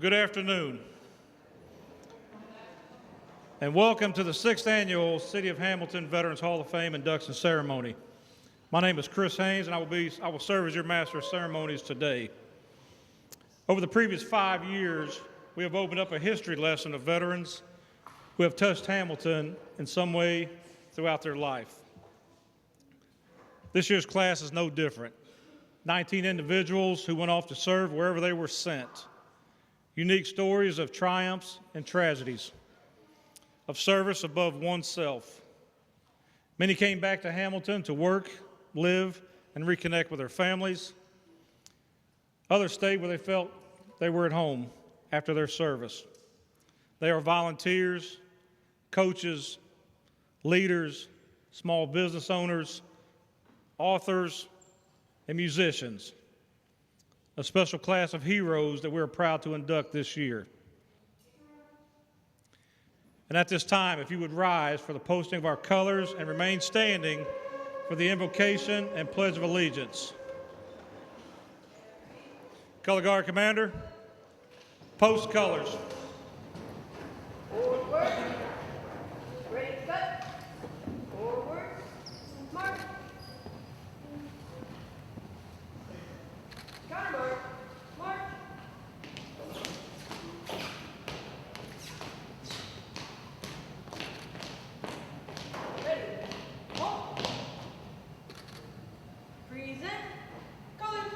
Good afternoon, and welcome to the 6th Annual City of Hamilton Veterans Hall of Fame Induction Ceremony. My name is Chris Haynes, and I will serve as your Master of Ceremonies today. Over the previous 5 years, we have opened up a history lesson of veterans who have touched Hamilton in some way throughout their life. This year's class is no different. 19 individuals who went off to serve wherever they were sent. Unique stories of triumphs and tragedies, of service above oneself. Many came back to Hamilton to work, live, and reconnect with their families. Others stayed where they felt they were at home after their service. They are volunteers, coaches, leaders, small business owners, authors, and musicians. A special class of heroes that we're proud to induct this year. And at this time, if you would rise for the posting of our colors and remain standing for the invocation and pledge of allegiance. Color Guard Commander, post colors. Forward work. Ready, cut. Forward, march. Counter march. March. Ready. Halt. Present. Colors.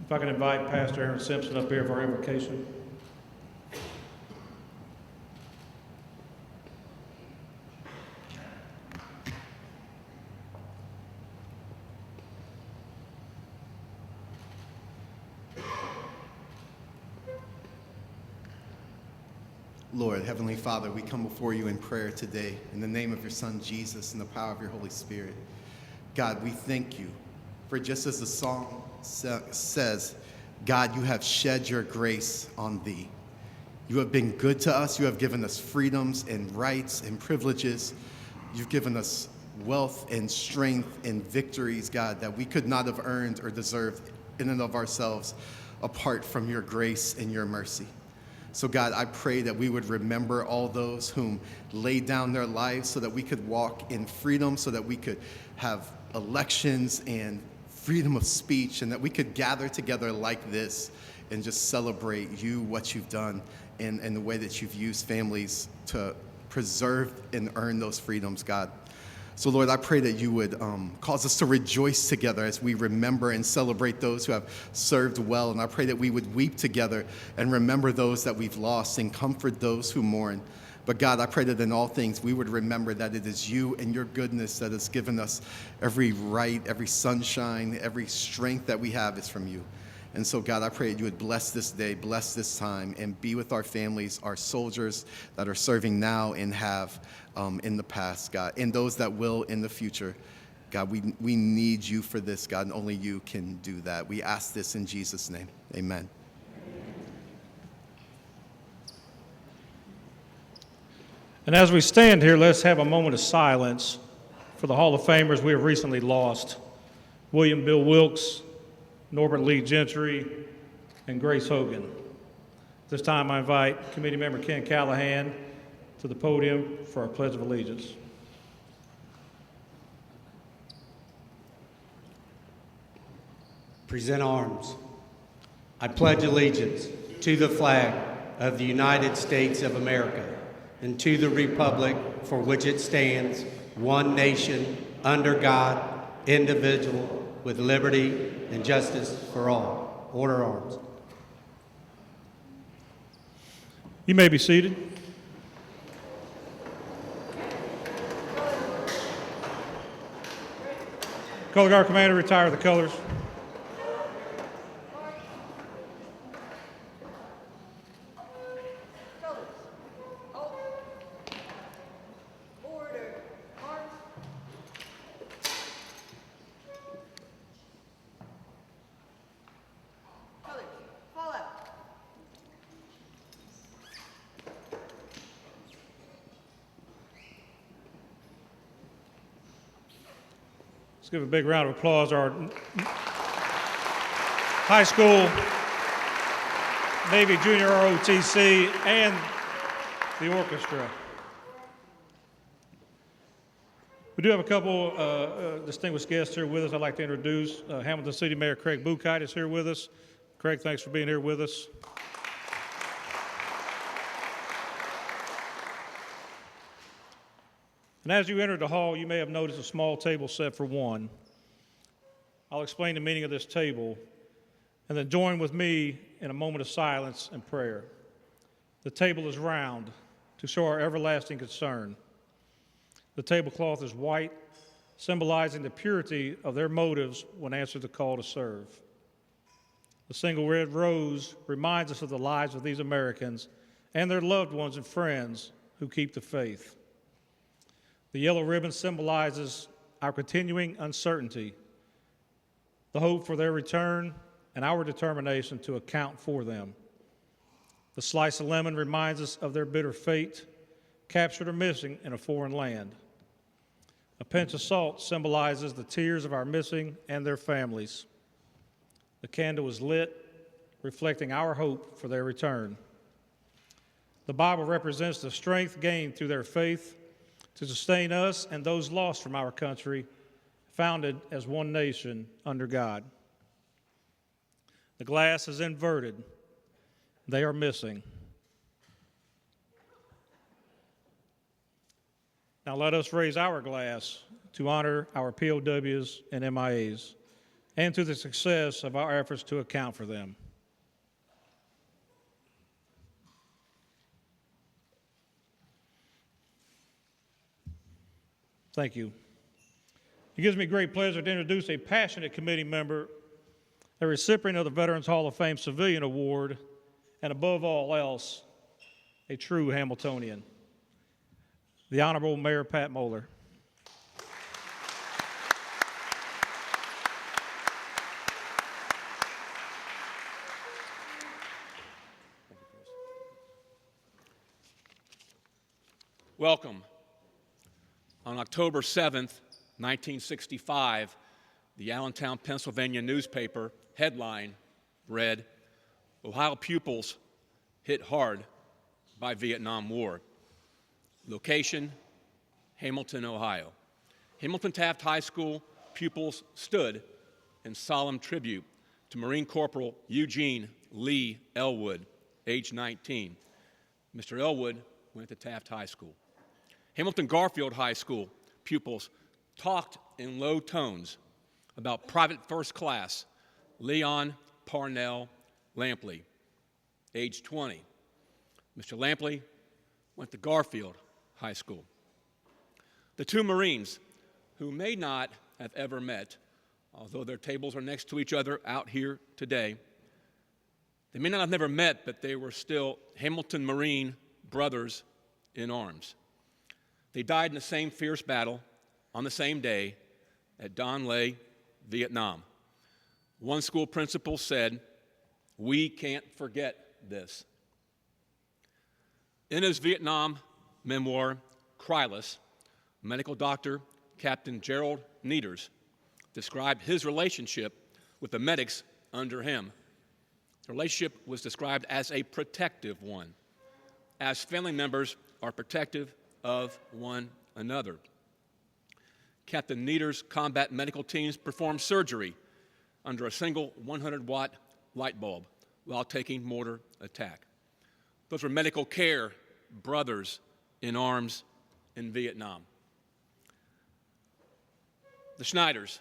If I can invite Pastor Aaron Simpson up here for our invocation. Lord, Heavenly Father, we come before you in prayer today in the name of your Son, Jesus, and the power of your Holy Spirit. God, we thank you for just as the song says, God, you have shed your grace on thee. You have been good to us. You have given us freedoms and rights and privileges. You've given us wealth and strength and victories, God, that we could not have earned or deserved in and of ourselves apart from your grace and your mercy. So God, I pray that we would remember all those whom laid down their lives so that we could walk in freedom, so that we could have elections and freedom of speech, and that we could gather together like this and just celebrate you, what you've done, and the way that you've used families to preserve and earn those freedoms, God. So Lord, I pray that you would cause us to rejoice together as we remember and celebrate those who have served well. And I pray that we would weep together and remember those that we've lost and comfort those who mourn. But God, I pray that in all things we would remember that it is you and your goodness that has given us every right, every sunshine, every strength that we have is from you. And so, God, I pray that you would bless this day, bless this time, and be with our families, our soldiers that are serving now and have in the past, God, and those that will in the future. God, we need you for this, God, and only you can do that. We ask this in Jesus' name. Amen. And as we stand here, let's have a moment of silence for the Hall of Famers we have recently lost. William Bill Wilkes, Norbert Lee Gentry, and Grace Hogan. This time I invite committee member Ken Callahan to the podium for our Pledge of Allegiance. Present arms. I pledge allegiance to the flag of the United States of America and to the republic for which it stands, one nation, under God, indivisible, with liberty and justice for all. Order arms. You may be seated. Color Guard Commander, retire the colors. give a big round of applause to our high school, Navy Junior ROTC, and the orchestra. We do have a couple distinguished guests here with us. I'd like to introduce Hamilton City Mayor Craig Buchheit is here with us. Craig, thanks for being here with us. And as you entered the hall, you may have noticed a small table set for one. I'll explain the meaning of this table, and then join with me in a moment of silence and prayer. The table is round to show our everlasting concern. The tablecloth is white, symbolizing the purity of their motives when answered the call to serve. The single red rose reminds us of the lives of these Americans and their loved ones and friends who keep the faith. The yellow ribbon symbolizes our continuing uncertainty, the hope for their return, and our determination to account for them. The slice of lemon reminds us of their bitter fate, captured or missing in a foreign land. A pinch of salt symbolizes the tears of our missing and their families. The candle is lit, reflecting our hope for their return. The Bible represents the strength gained through their faith to sustain us and those lost from our country, founded as one nation under God. The glass is inverted. They are missing. Now let us raise our glass to honor our POWs and MIAs and to the success of our efforts to account for them. Thank you. It gives me great pleasure to introduce a passionate committee member, a recipient of the Veterans Hall of Fame Civilian Award, and above all else, a true Hamiltonian, the Honorable Mayor Pat Moeller. Welcome. On October 7th, 1965, the Allentown, Pennsylvania newspaper headline read, "Ohio pupils hit hard by Vietnam War." Location, Hamilton, Ohio. Hamilton Taft High School pupils stood in solemn tribute to Marine Corporal Eugene Lee Elwood, age 19. Mr. Elwood went to Taft High School. Hamilton Garfield High School pupils talked in low tones about Private First Class Leon Parnell Lampley, age 20. Mr. Lampley went to Garfield High School. The two Marines, who may not have ever met, although their tables are next to each other out here today, they may not have never met, but they were still Hamilton Marine brothers in arms. They died in the same fierce battle on the same day at Don Lay, Vietnam. One school principal said, "We can't forget this." In his Vietnam memoir, Crylus, medical doctor Captain Gerald Needers described his relationship with the medics under him. The relationship was described as a protective one, as family members are protective of one another. Captain Needers' combat medical teams performed surgery under a single 100-watt light bulb while taking mortar attack. Those were medical care brothers in arms in Vietnam. The Schneiders,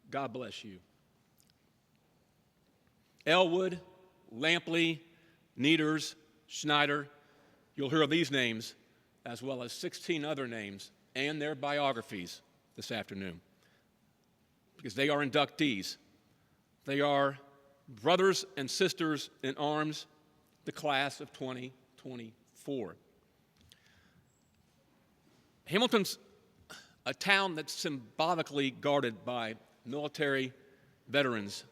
God bless you. Elwood, Lampley, Needers, Schneider, you'll hear of these names as well as 16 other names and their biographies this afternoon, because they are inductees. They are brothers and sisters in arms, the class of 2024. Hamilton's a town that's symbolically guarded by military veterans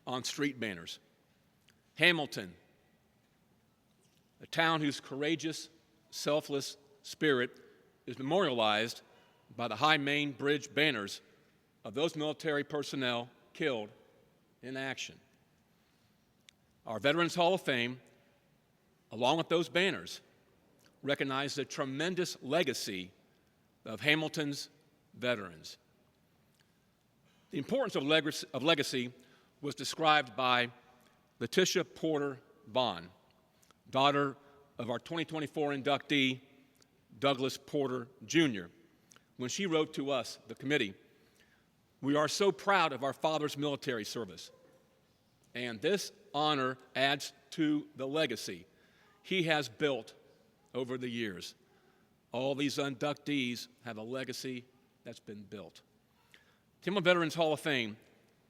on street banners. Hamilton, a town whose courageous, selfless spirit is memorialized by the high main bridge banners of those military personnel killed in action. Our Veterans Hall of Fame, along with those banners, recognize the tremendous legacy of Hamilton's veterans. The importance of legacy was described by Letitia Porter Bond, daughter of our 2024 inductee, Douglas Porter Jr., when she wrote to us, the committee, "We are so proud of our father's military service, and this honor adds to the legacy he has built over the years. All these inductees have a legacy that's been built." Hamilton Veterans Hall of Fame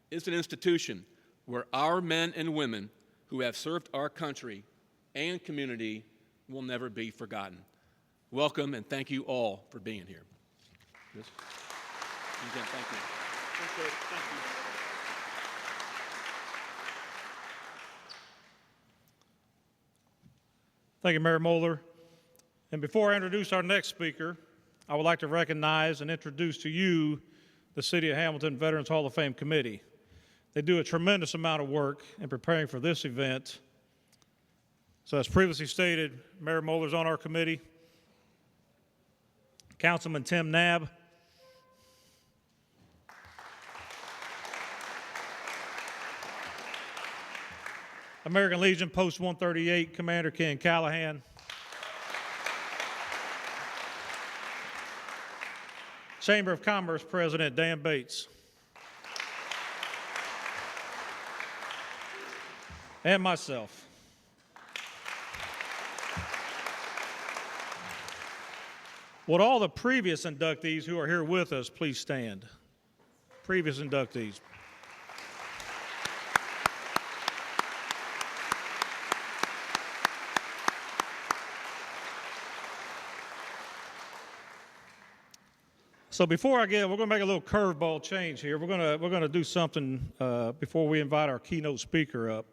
is an institution where our men and women who have served our country and community will never be forgotten. Welcome, and thank you all for being here. Yes. Again, thank you. Thank you. Thank you, Mayor Moeller. And before I introduce our next speaker, I would like to recognize and introduce to you the City of Hamilton Veterans Hall of Fame Committee. They do a tremendous amount of work in preparing for this event. So as previously stated, Mayor Moeller's on our committee. Councilman Tim Knabb. American Legion Post 138 Commander Ken Callahan. Chamber of Commerce President Dan Bates. And myself. Would all the previous inductees who are here with us please stand? Previous inductees. So before we're going to make a little curveball change here. We're going to do something before we invite our keynote speaker up.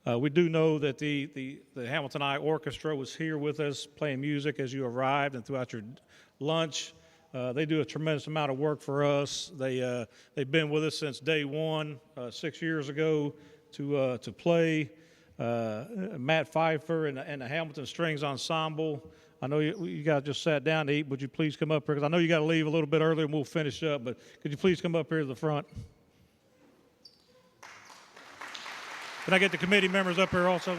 We do know that the Hamilton Eye Orchestra was here with us playing music as you arrived and throughout your lunch. They do a tremendous amount of work for us. They've been with us since day one, 6 years ago, to play. Matt Pfeiffer and the Hamilton Strings Ensemble. I know you guys just sat down to eat. Would you please come up here? Because I know you got to leave a little bit earlier and we'll finish up. But could you please come up here to the front? Can I get the committee members up here also?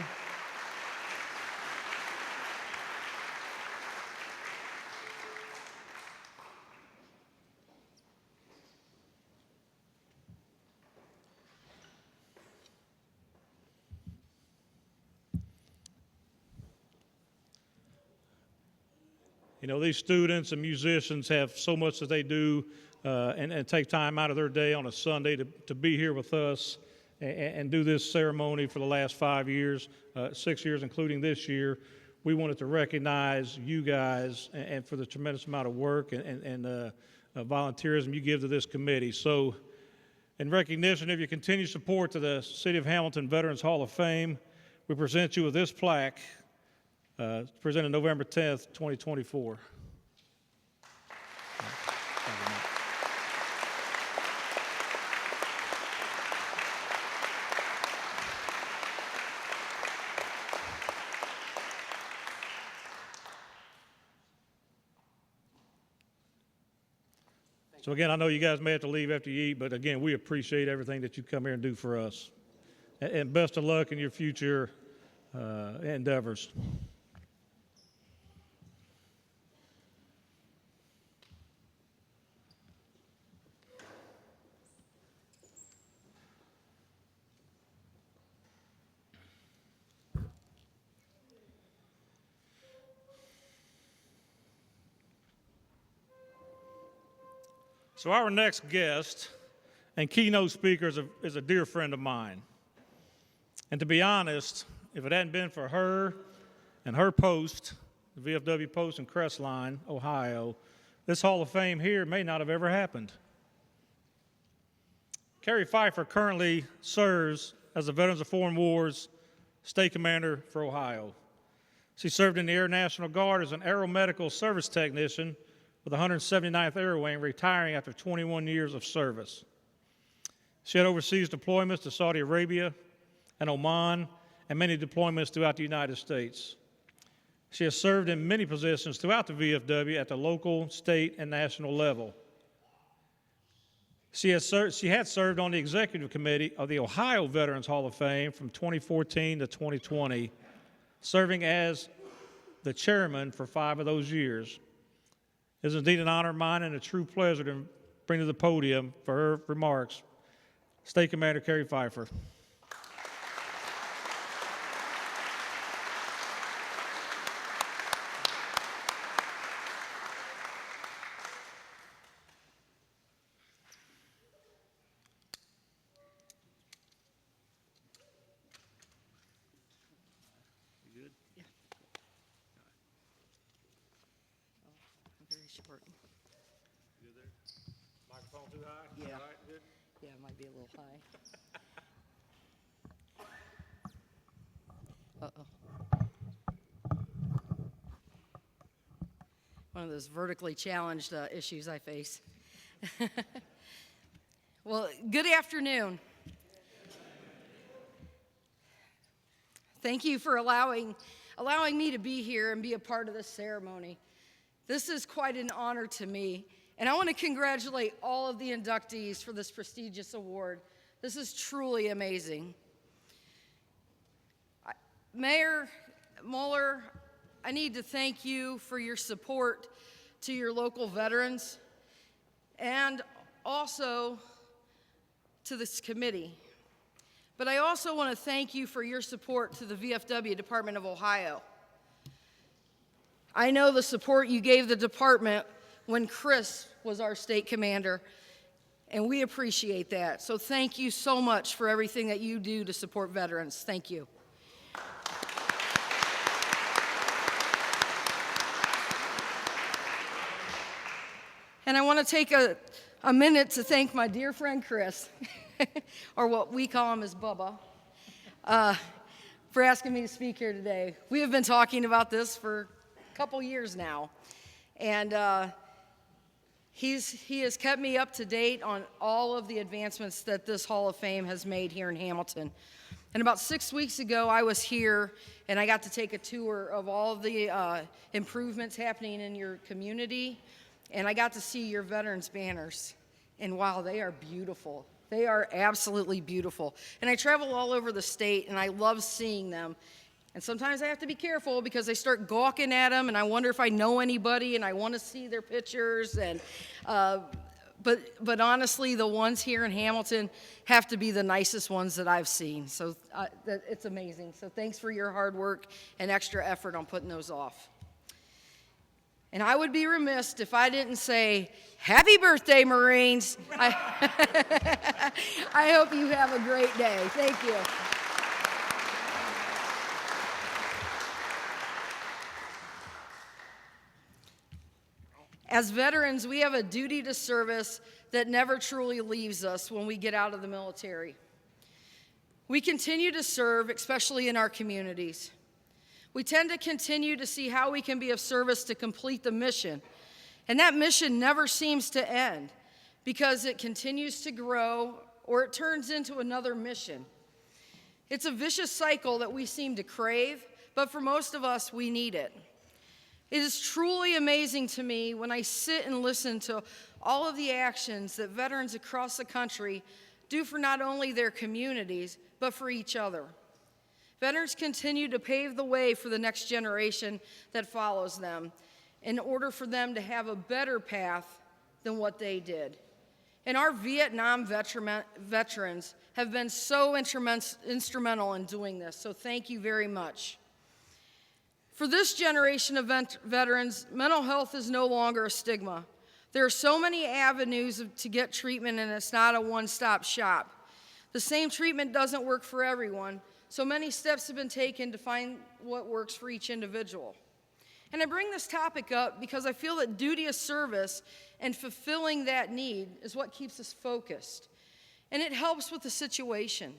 You know, these students and musicians have so much that they do and take time out of their day on a Sunday to be here with us and do this ceremony for the last 5 years, 6 years, including this year. We wanted to recognize you guys and for the tremendous amount of work and volunteerism you give to this committee. So in recognition of your continued support to the City of Hamilton Veterans Hall of Fame, we present you with this plaque presented November 10th, 2024. So again, I know you guys may have to leave after you eat, but again, we appreciate everything that you come here and do for us. And best of luck in your future endeavors. So our next guest and keynote speaker is a dear friend of mine. And to be honest, if it hadn't been for her and her post, the VFW Post in Crestline, Ohio, this Hall of Fame here may not have ever happened. Carrie Pfeiffer currently serves as the Veterans of Foreign Wars State Commander for Ohio. She served in the Air National Guard as an aeromedical service technician with the 179th Air Wing, retiring after 21 years of service. She had overseas deployments to Saudi Arabia and Oman, and many deployments throughout the United States. She has served in many positions throughout the VFW at the local, state, and national level. She had served on the executive committee of the Ohio Veterans Hall of Fame from 2014 to 2020, serving as the chairman for 5 of those years. It is indeed an honor of mine and a true pleasure to bring to the podium for her remarks State Commander Carrie Pfeiffer. Very short. Good there? Microphone too high? Yeah. All right, good. Yeah, it might be a little high. Uh-oh. One of those vertically challenged issues I face. Well, good afternoon. Thank you for allowing me to be here and be a part of this ceremony. This is quite an honor to me, and I want to congratulate all of the inductees for this prestigious award. This is truly amazing. Mayor Mueller, I need to thank you for your support to your local veterans and also to this committee. But I also want to thank you for your support to the VFW Department of Ohio. I know the support you gave the department when Chris was our state commander, and we appreciate that. So thank you so much for everything that you do to support veterans. Thank you. And I want to take a minute to thank my dear friend Chris, or what we call him as Bubba, for asking me to speak here today. We have been talking about this for a couple years now, and he has kept me up to date on all of the advancements that this Hall of Fame has made here in Hamilton. And about 6 weeks ago, I was here, and I got to take a tour of all of the improvements happening in your community, and I got to see your veterans' banners. And wow, they are beautiful. They are absolutely beautiful. And I travel all over the state, and I love seeing them. And sometimes I have to be careful because I start gawking at them, and I wonder if I know anybody, and I want to see their pictures. And but honestly, the ones here in Hamilton have to be the nicest ones that I've seen. So it's amazing. So thanks for your hard work and extra effort on putting those off. And I would be remiss if I didn't say, happy birthday, Marines. I hope you have a great day. Thank you. As veterans, we have a duty to service that never truly leaves us when we get out of the military. We continue to serve, especially in our communities. We tend to continue to see how we can be of service to complete the mission. And that mission never seems to end because it continues to grow or it turns into another mission. It's a vicious cycle that we seem to crave, but for most of us, we need it. It is truly amazing to me when I sit and listen to all of the actions that veterans across the country do for not only their communities, but for each other. Veterans continue to pave the way for the next generation that follows them in order for them to have a better path than what they did. And our Vietnam veterans have been so instrumental in doing this, so thank you very much. For this generation of veterans, mental health is no longer a stigma. There are so many avenues to get treatment, and it's not a one-stop shop. The same treatment doesn't work for everyone, so many steps have been taken to find what works for each individual. And I bring this topic up because I feel that duty of service and fulfilling that need is what keeps us focused. And it helps with the situation.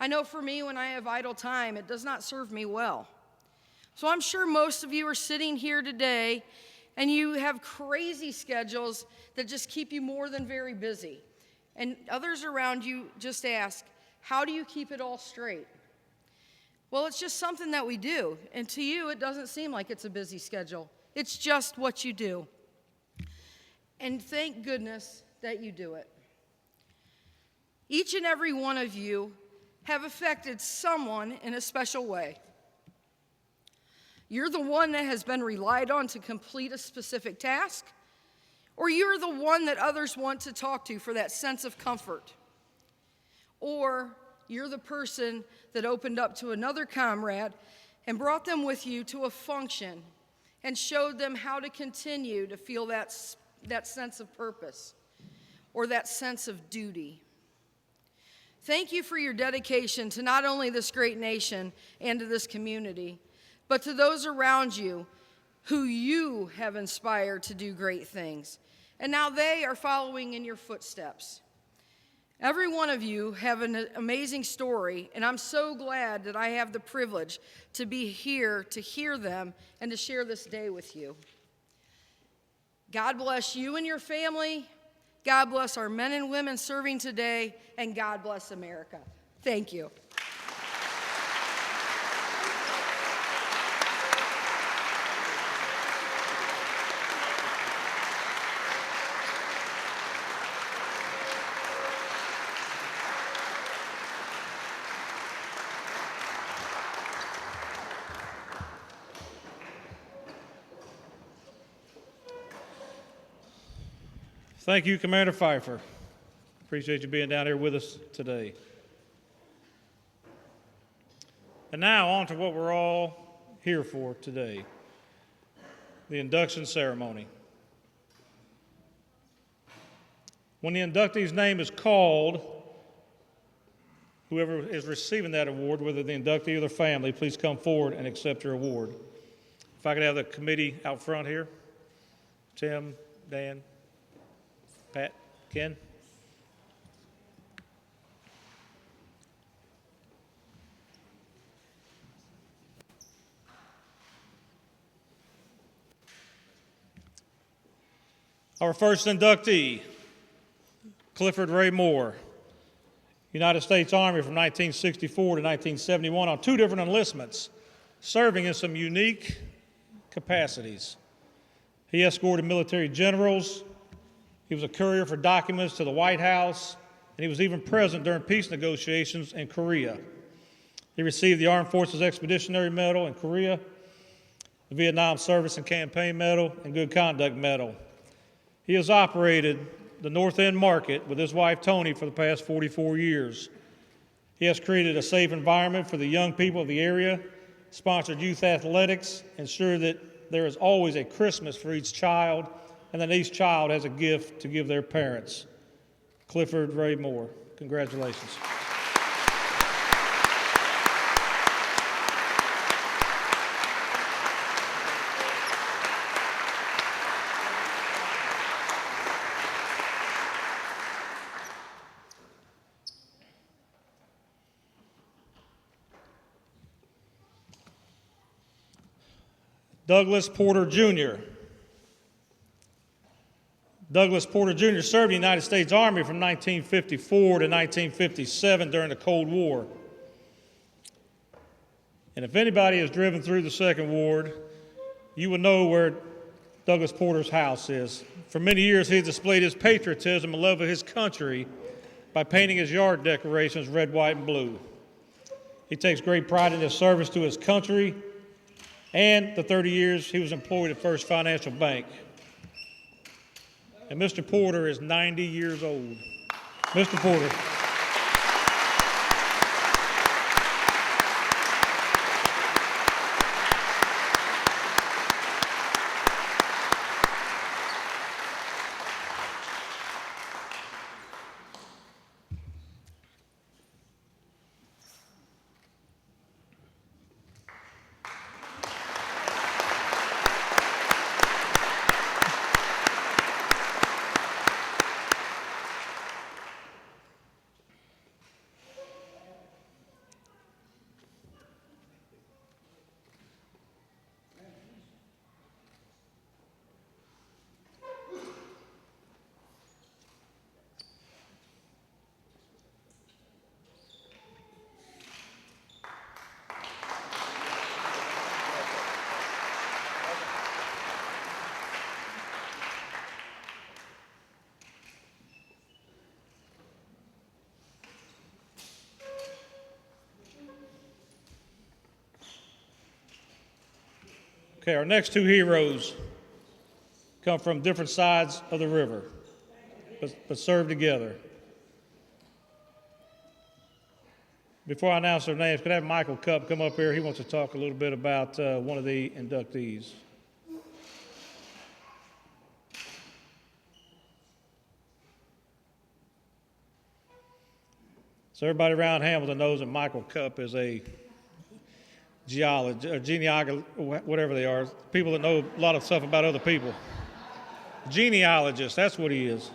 I know for me, when I have idle time, it does not serve me well. So I'm sure most of you are sitting here today and you have crazy schedules that just keep you more than very busy. And others around you just ask, how do you keep it all straight? Well, it's just something that we do. And to you, it doesn't seem like it's a busy schedule. It's just what you do. And thank goodness that you do it. Each and every one of you have affected someone in a special way. You're the one that has been relied on to complete a specific task, or you're the one that others want to talk to for that sense of comfort. Or you're the person that opened up to another comrade and brought them with you to a function and showed them how to continue to feel that sense of purpose or that sense of duty. Thank you for your dedication to not only this great nation and to this community, but to those around you who you have inspired to do great things. And now they are following in your footsteps. Every one of you have an amazing story, and I'm so glad that I have the privilege to be here to hear them and to share this day with you. God bless you and your family. God bless our men and women serving today, and God bless America. Thank you. Thank you, Commander Pfeiffer. Appreciate you being down here with us today. And now on to what we're all here for today, the induction ceremony. When the inductee's name is called, whoever is receiving that award, whether the inductee or their family, please come forward and accept your award. If I could have the committee out front here, Tim, Dan, Pat, Ken. Our first inductee, Clifford Ray Moore, United States Army from 1964 to 1971 on 2 different enlistments, serving in some unique capacities. He escorted military generals. He was a courier for documents to the White House, and he was even present during peace negotiations in Korea. He received the Armed Forces Expeditionary Medal in Korea, the Vietnam Service and Campaign Medal, and Good Conduct Medal. He has operated the North End Market with his wife Tony for the past 44 years. He has created a safe environment for the young people of the area, sponsored youth athletics, ensured that there is always a Christmas for each child, and that each child has a gift to give their parents. Clifford Ray Moore, congratulations. Douglas Porter Jr. Douglas Porter Jr. served in the United States Army from 1954 to 1957 during the Cold War. And if anybody has driven through the Second Ward, you will know where Douglas Porter's house is. For many years, he displayed his patriotism and love of his country by painting his yard decorations red, white, and blue. He takes great pride in his service to his country and the 30 years he was employed at First Financial Bank. And Mr. Porter is 90 years old. Mr. Porter. Okay, our next two heroes come from different sides of the river, but serve together. Before I announce their names, could I have Michael Cupp come up here? He wants to talk a little bit about one of the inductees. So everybody around Hamilton knows that Michael Cupp is a genealogist, whatever they are, people that know a lot of stuff about other people. Genealogist, that's what he is.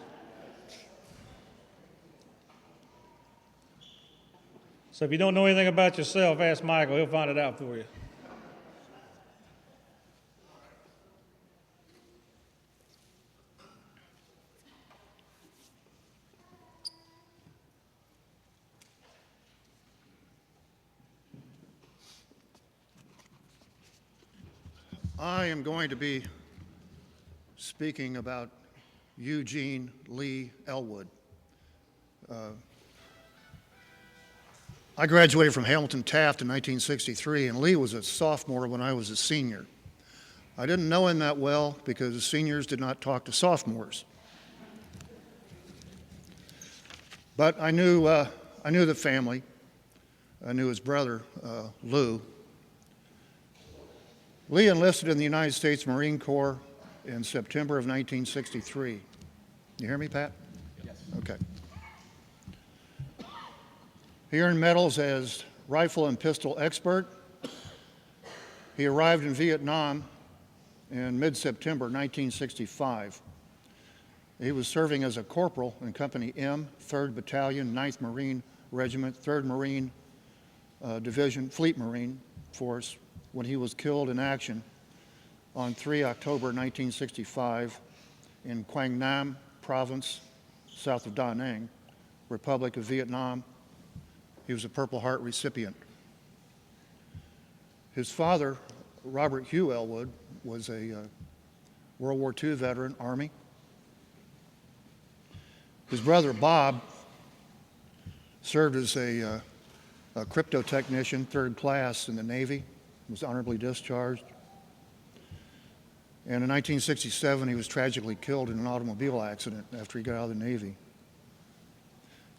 So if you don't know anything about yourself, ask Michael, he'll find it out for you. I am going to be speaking about Eugene Lee Elwood. I graduated from Hamilton Taft in 1963, and Lee was a sophomore when I was a senior. I didn't know him that well because seniors did not talk to sophomores. But I knew the family. I knew his brother, Lou. Lee enlisted in the United States Marine Corps in September of 1963. You hear me, Pat? Yes. Okay. He earned medals as rifle and pistol expert. He arrived in Vietnam in mid-September 1965. He was serving as a corporal in Company M, 3rd Battalion, 9th Marine Regiment, 3rd Marine Division, Fleet Marine Force, when he was killed in action on 3 October 1965 in Quang Nam Province, south of Da Nang, Republic of Vietnam. He was a Purple Heart recipient. His father, Robert Hugh Elwood, was a World War II veteran, Army. His brother, Bob, served as a crypto technician, 3rd class in the Navy, was honorably discharged. And in 1967, he was tragically killed in an automobile accident after he got out of the Navy.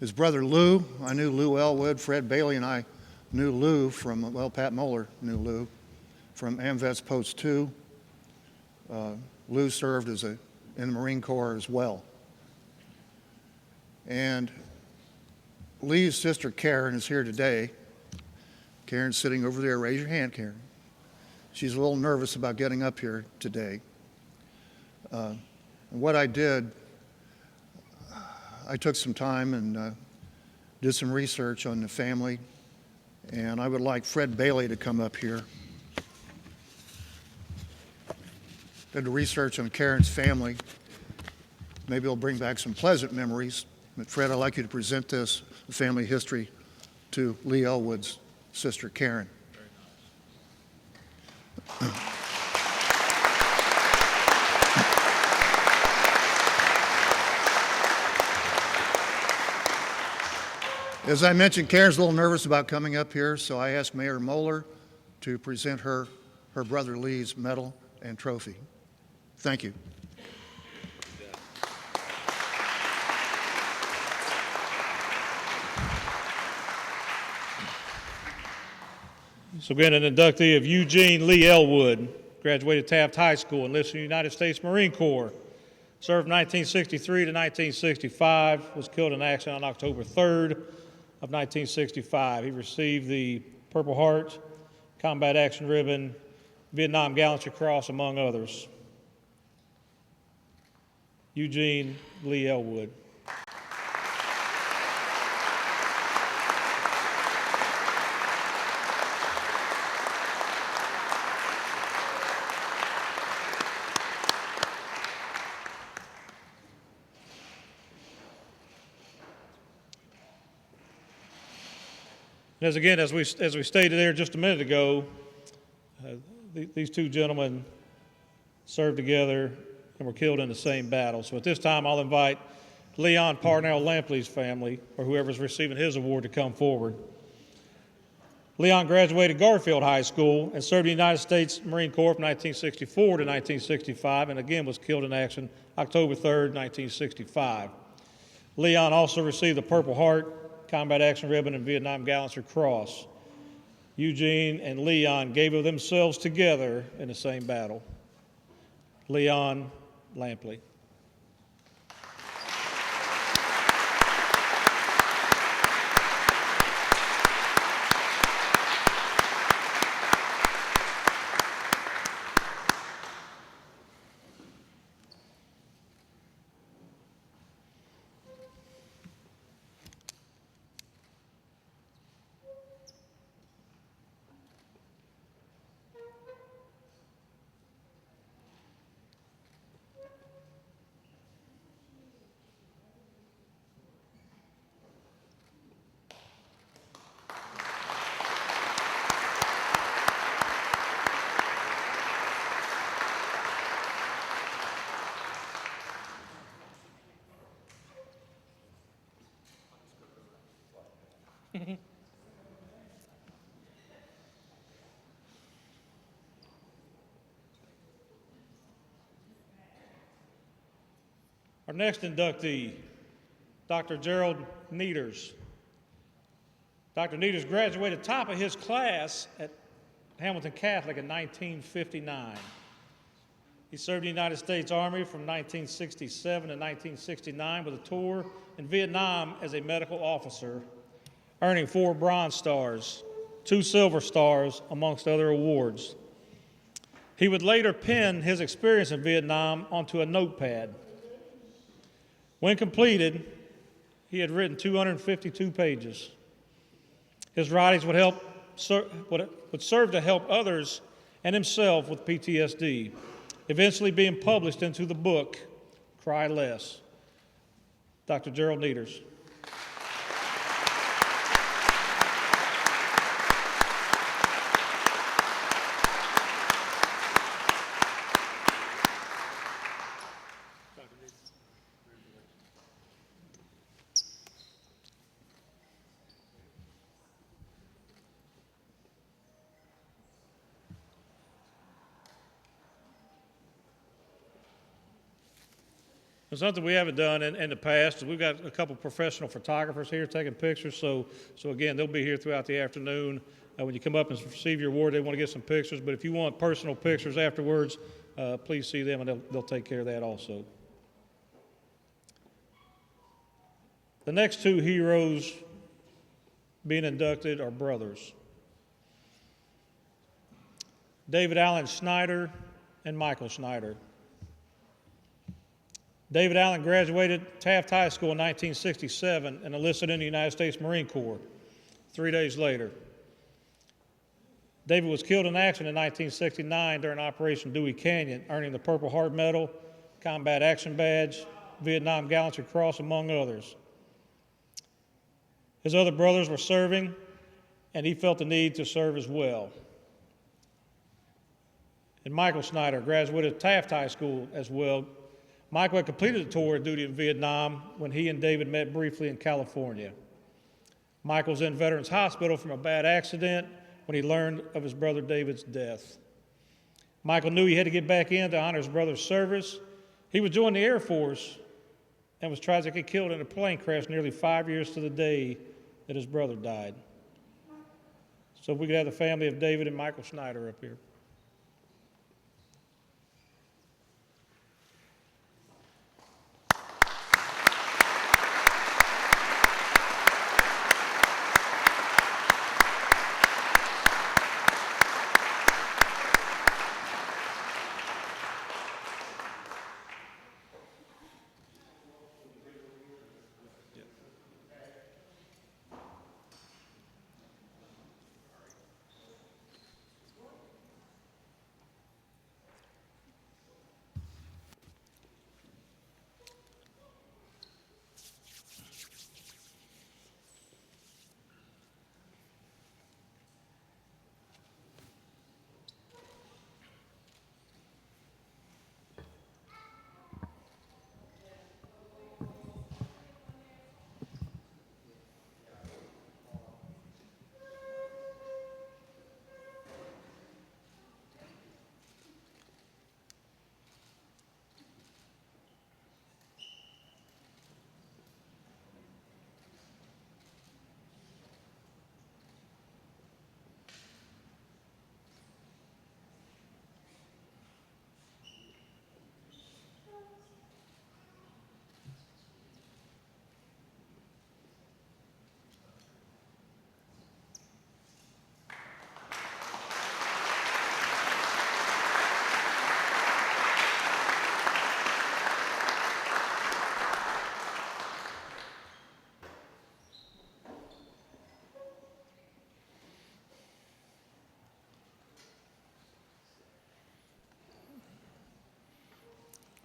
His brother Lou, I knew Lou Elwood. Fred Bailey and I knew Lou from, well, Pat Moeller knew Lou from AMVETS Post 2. Lou served in the Marine Corps as well. And Lee's sister Karen is here today. Karen's sitting over there. Raise your hand, Karen. She's a little nervous about getting up here today. And what I did, I took some time and did some research on the family, and I would like Fred Bailey to come up here. Did the research on Karen's family. Maybe it'll bring back some pleasant memories. But Fred, I'd like you to present this family history to Lee Elwood's sister Karen. As I mentioned, Karen's a little nervous about coming up here, so I asked Mayor Moeller to present her brother Lee's medal and trophy. Thank you. So again, an inductee of Eugene Lee Elwood, graduated Taft High School, enlisted in the United States Marine Corps, served 1963 to 1965, was killed in action on October 3rd of 1965. He received the Purple Heart, Combat Action Ribbon, Vietnam Gallantry Cross, among others. Eugene Lee Elwood. As we stated there just a minute ago, these two gentlemen served together and were killed in the same battle. So at this time, I'll invite Leon Parnell Lampley's family, or whoever's receiving his award, to come forward. Leon graduated Garfield High School and served in the United States Marine Corps from 1964 to 1965, and again was killed in action October 3rd, 1965. Leon also received the Purple Heart, Combat Action Ribbon, and Vietnam Gallantry Cross. Eugene and Leon gave of themselves together in the same battle. Leon Lampley. Our next inductee, Dr. Gerald Neters. Dr. Neters graduated top of his class at Hamilton Catholic in 1959. He served in the United States Army from 1967 to 1969 with a tour in Vietnam as a medical officer, earning 4 Bronze Stars, 2 Silver Stars, amongst other awards. He would later pen his experience in Vietnam onto a notepad. When completed, he had written 252 pages. His writings would serve to help others and himself with PTSD, eventually being published into the book, Cry Less. Dr. Gerald Neters. It's something we haven't done in the past. We've got a couple professional photographers here taking pictures, so again, they'll be here throughout the afternoon. When you come up and receive your award, they want to get some pictures, but if you want personal pictures afterwards, please see them, and they'll take care of that also. The next 2 heroes being inducted are brothers. David Allen Snyder and Michael Snyder. David Allen graduated Taft High School in 1967 and enlisted in the United States Marine Corps 3 days later. David was killed in action in 1969 during Operation Dewey Canyon, earning the Purple Heart Medal, Combat Action Badge, Vietnam Gallantry Cross, among others. His other brothers were serving, and he felt the need to serve as well. And Michael Snyder graduated Taft High School as well. Michael had completed a tour of duty in Vietnam when he and David met briefly in California. Michael was in Veterans Hospital from a bad accident when he learned of his brother David's death. Michael knew he had to get back in to honor his brother's service. He would join the Air Force and was tragically killed in a plane crash nearly 5 years to the day that his brother died. So if we could have the family of David and Michael Snyder up here.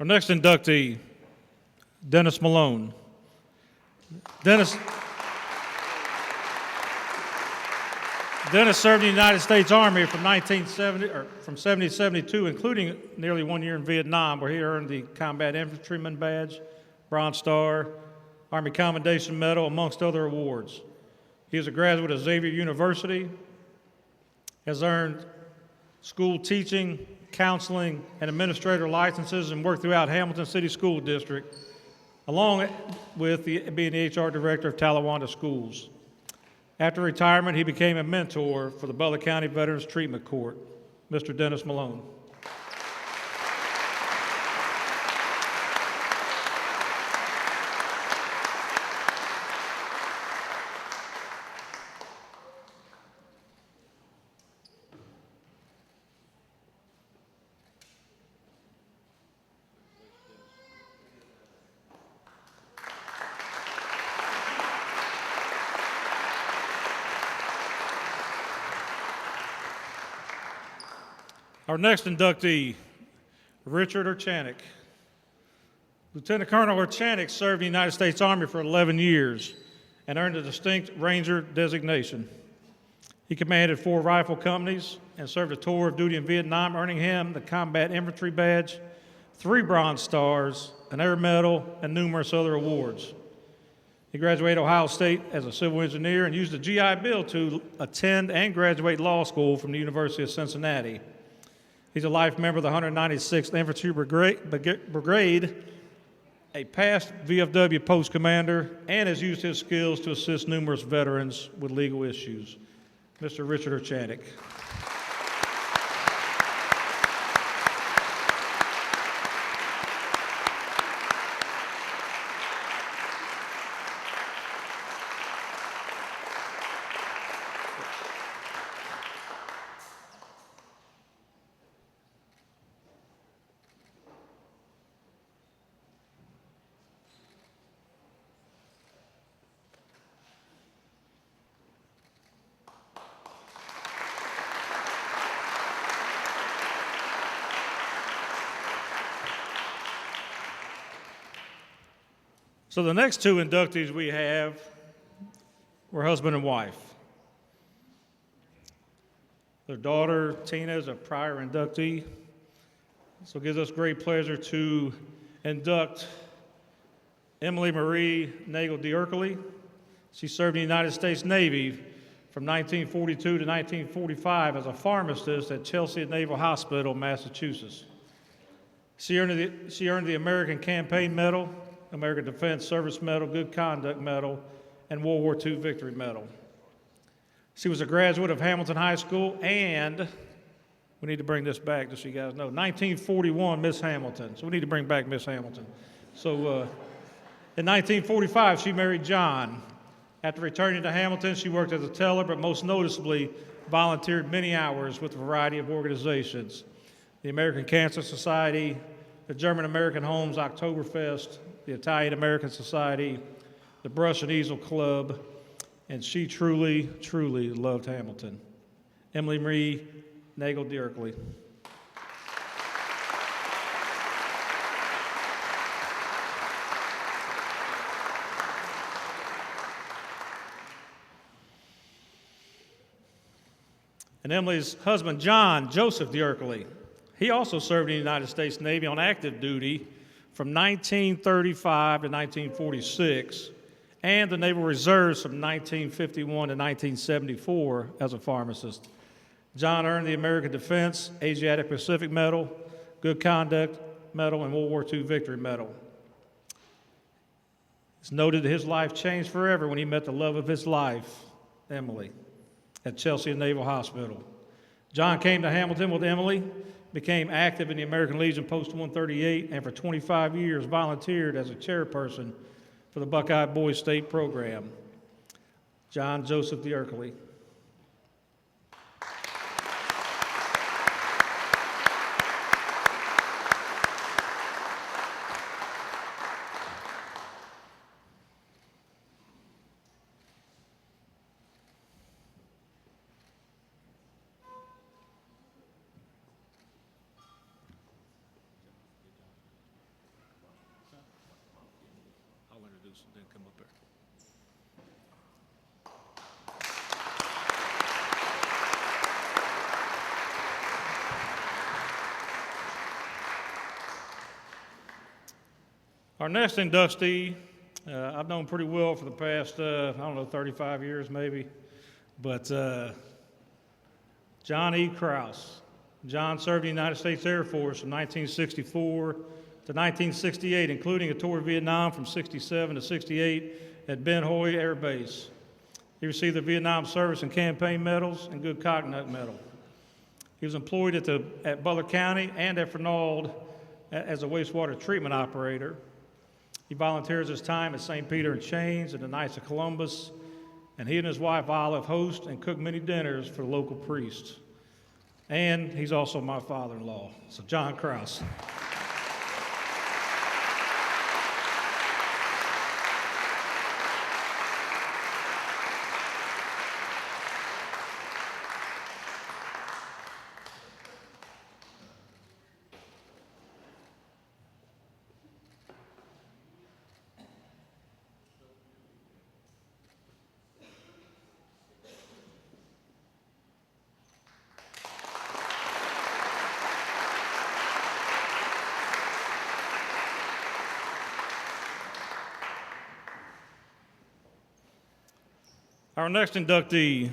Our next inductee, Dennis Malone. Dennis served in the United States Army from 70 to 72, including nearly 1 year in Vietnam, where he earned the Combat Infantryman Badge, Bronze Star, Army Commendation Medal, amongst other awards. He is a graduate of Xavier University, has earned school teaching, counseling, and administrator licenses, and worked throughout Hamilton City School District, along with being the HR director of Talawanda Schools. After retirement, he became a mentor for the Butler County Veterans Treatment Court. Mr. Dennis Malone. Our next inductee, Richard Urchanek. Lieutenant Colonel Urchanek served in the United States Army for 11 years and earned a Distinct Ranger designation. He commanded 4 rifle companies and served a tour of duty in Vietnam, earning him the Combat Infantry Badge, 3 Bronze Stars, an Air Medal, and numerous other awards. He graduated Ohio State as a civil engineer and used the GI Bill to attend and graduate law school from the University of Cincinnati. He's a life member of the 196th Infantry Brigade, a past VFW post commander, and has used his skills to assist numerous veterans with legal issues. Mr. Richard Urchanek. So the next 2 inductees we have were husband and wife. Their daughter, Tina, is a prior inductee. So it gives us great pleasure to induct Emily Marie Nagel-Dierkely. She served in the United States Navy from 1942 to 1945 as a pharmacist at Chelsea Naval Hospital, Massachusetts. She earned the American Campaign Medal, American Defense Service Medal, Good Conduct Medal, and World War II Victory Medal. She was a graduate of Hamilton High School, and we need to bring this back just so you guys know, 1941 Miss Hamilton. So we need to bring back Miss Hamilton. So in 1945, she married John. After returning to Hamilton, she worked as a teller, but most noticeably volunteered many hours with a variety of organizations. The American Cancer Society, the German American Homes Oktoberfest, the Italian American Society, the Brush and Easel Club, and she truly, truly loved Hamilton. Emily Marie Nagel-Dierkely. And Emily's husband, John Joseph Dierkely, he also served in the United States Navy on active duty from 1935 to 1946, and the Naval Reserves from 1951 to 1974 as a pharmacist. John earned the American Defense Asiatic Pacific Medal, Good Conduct Medal, and World War II Victory Medal. It's noted that his life changed forever when he met the love of his life, Emily, at Chelsea Naval Hospital. John came to Hamilton with Emily, became active in the American Legion Post 138, and for 25 years volunteered as a chairperson for the Buckeye Boys State Program. John Joseph Dierkely. please, then come up here. Our next inductee, I've known pretty well for the past, 35 years maybe, but John E. Krause. John served in the United States Air Force from 1964 to 1968, including a tour of Vietnam from 67 to 68 at Ben Hoi Air Base. He received the Vietnam Service and Campaign Medals and Good Conduct Medal. He was employed at Butler County and at Fernald as a wastewater treatment operator. He volunteers his time at St. Peter and Chains and the Knights of Columbus, and he and his wife Olive host and cook many dinners for the local priests. And he's also my father-in-law, so John Krause. Our next inductee,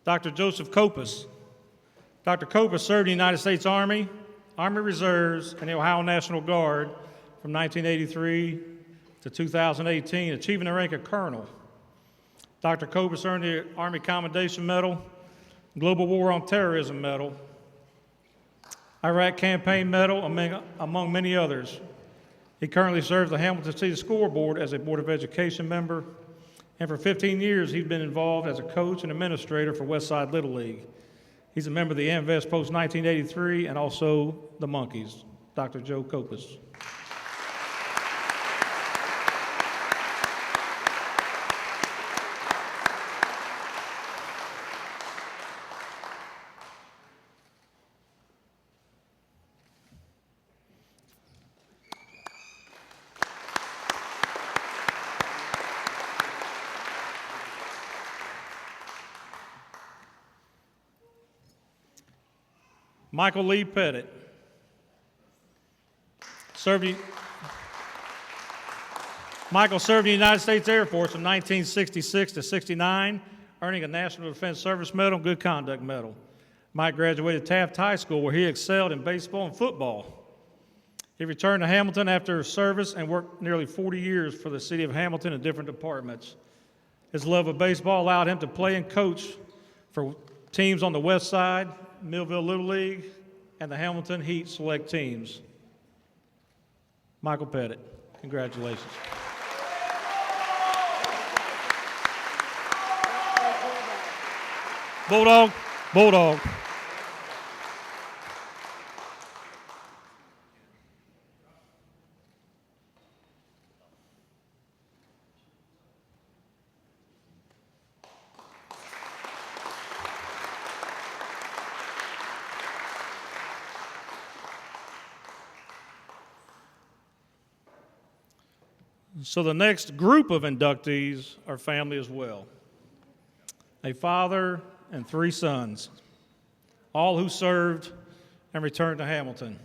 Dr. Joseph Kopus. Dr. Kopus served in the United States Army, Army Reserves, and the Ohio National Guard from 1983 to 2018, achieving the rank of colonel. Dr. Kopus earned the Army Commendation Medal, Global War on Terrorism Medal, Iraq Campaign Medal, among many others. He currently serves the Hamilton City School Board as a Board of Education member, and for 15 years, he's been involved as a coach and administrator for Westside Little League. He's a member of the AMVEST post 1983 and also the Monkeys. Dr. Joe Kopus. Michael Lee Pettit. Michael served in the United States Air Force from 1966 to 69, earning a National Defense Service Medal and Good Conduct Medal. Mike graduated Taft High School, where he excelled in baseball and football. He returned to Hamilton after service and worked nearly 40 years for the city of Hamilton in different departments. His love of baseball allowed him to play and coach for teams on the West Side, Millville Little League, and the Hamilton Heat select teams. Michael Pettit, congratulations. Bulldog, Bulldog. So the next group of inductees are family as well. A father and 3 sons, all who served and returned to Hamilton.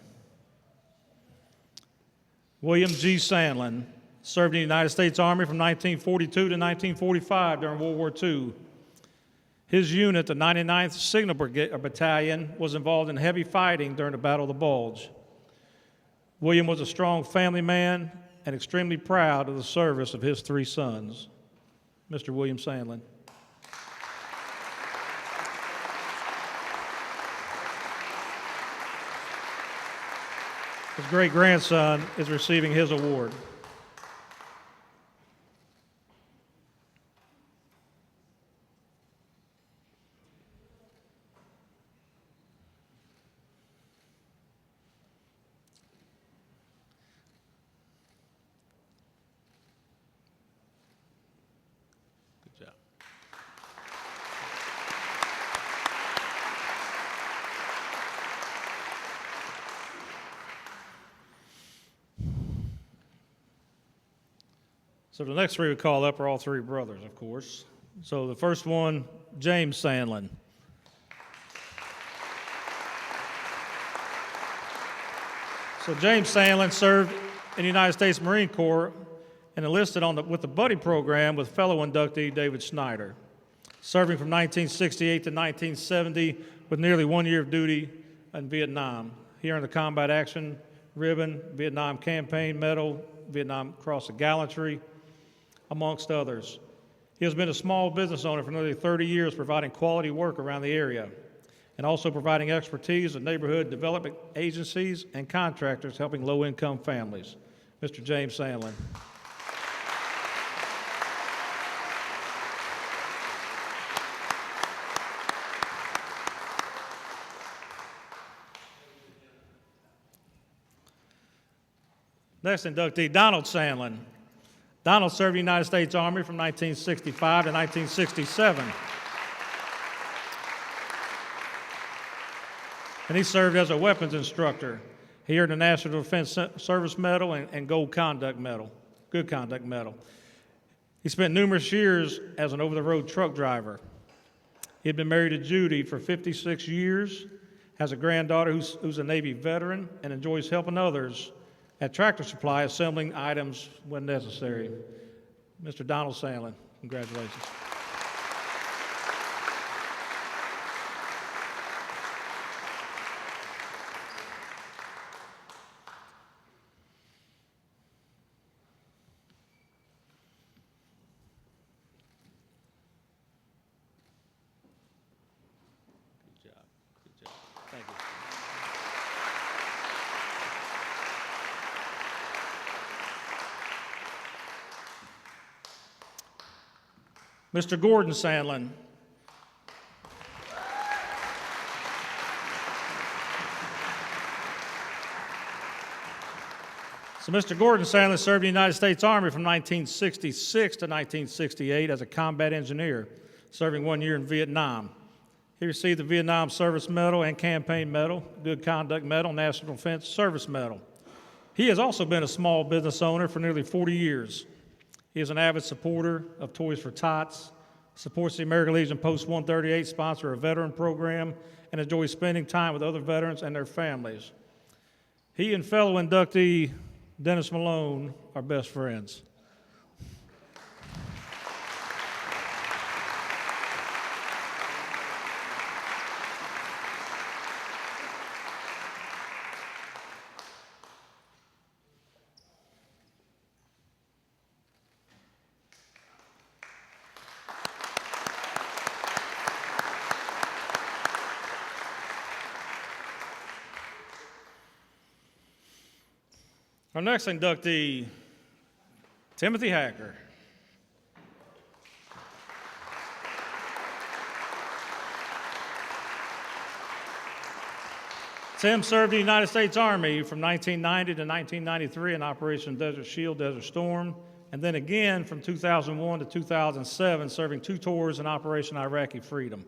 William G. Sandlin served in the United States Army from 1942 to 1945 during World War II. His unit, the 99th Signal Battalion, was involved in heavy fighting during the Battle of the Bulge. William was a strong family man and extremely proud of the service of his 3 sons. Mr. William Sandlin. His great-grandson is receiving his award. Good job. So the next three we call up are all three brothers, of course. So the first one, James Sandlin. So James Sandlin served in the United States Marine Corps and enlisted with the buddy program with fellow inductee David Snyder, serving from 1968 to 1970 with nearly 1 year of duty in Vietnam. He earned the Combat Action Ribbon, Vietnam Campaign Medal, Vietnam Cross of Gallantry, amongst others. He has been a small business owner for nearly 30 years, providing quality work around the area, and also providing expertise with neighborhood development agencies and contractors helping low-income families. Mr. James Sandlin. Next inductee, Donald Sandlin. Donald served the United States Army from 1965 to 1967. And he served as a weapons instructor. He earned the National Defense Service Medal and Good Conduct Medal. He spent numerous years as an over-the-road truck driver. He had been married to Judy for 56 years, has a granddaughter who's a Navy veteran, and enjoys helping others at Tractor Supply, assembling items when necessary. Mr. Donald Sandlin, congratulations. Good job. Thank you. Mr. Gordon Sandlin. So Mr. Gordon Sandlin served in the United States Army from 1966 to 1968 as a combat engineer, serving 1 year in Vietnam. He received the Vietnam Service Medal and Campaign Medal, Good Conduct Medal, National Defense Service Medal. He has also been a small business owner for nearly 40 years. He is an avid supporter of Toys for Tots, supports the American Legion Post 138 sponsor a veteran program, and enjoys spending time with other veterans and their families. He and fellow inductee Dennis Malone are best friends. Our next inductee, Timothy Hacker. Tim served the United States Army from 1990 to 1993 in Operation Desert Shield, Desert Storm, and then again from 2001 to 2007, serving 2 tours in Operation Iraqi Freedom.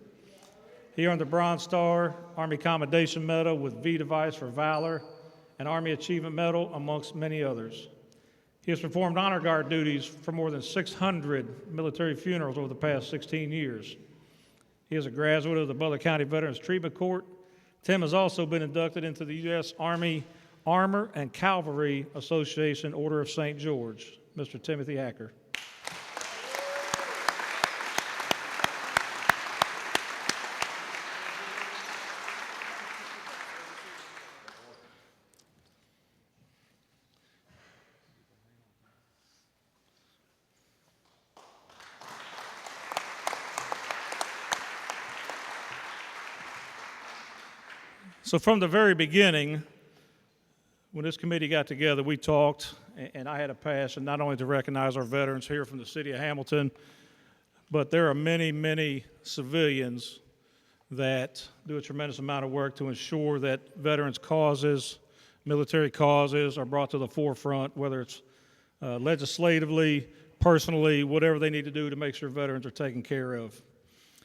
He earned the Bronze Star, Army Commendation Medal with V Device for Valor, and Army Achievement Medal, amongst many others. He has performed honor guard duties for more than 600 military funerals over the past 16 years. He is a graduate of the Butler County Veterans Treatment Court. Tim has also been inducted into the U.S. Army Armor and Cavalry Association Order of St. George. Mr. Timothy Hacker. So from the very beginning, when this committee got together, we talked, and I had a passion not only to recognize our veterans here from the city of Hamilton, but there are many, many civilians that do a tremendous amount of work to ensure that veterans' causes, military causes are brought to the forefront, whether it's legislatively, personally, whatever they need to do to make sure veterans are taken care of.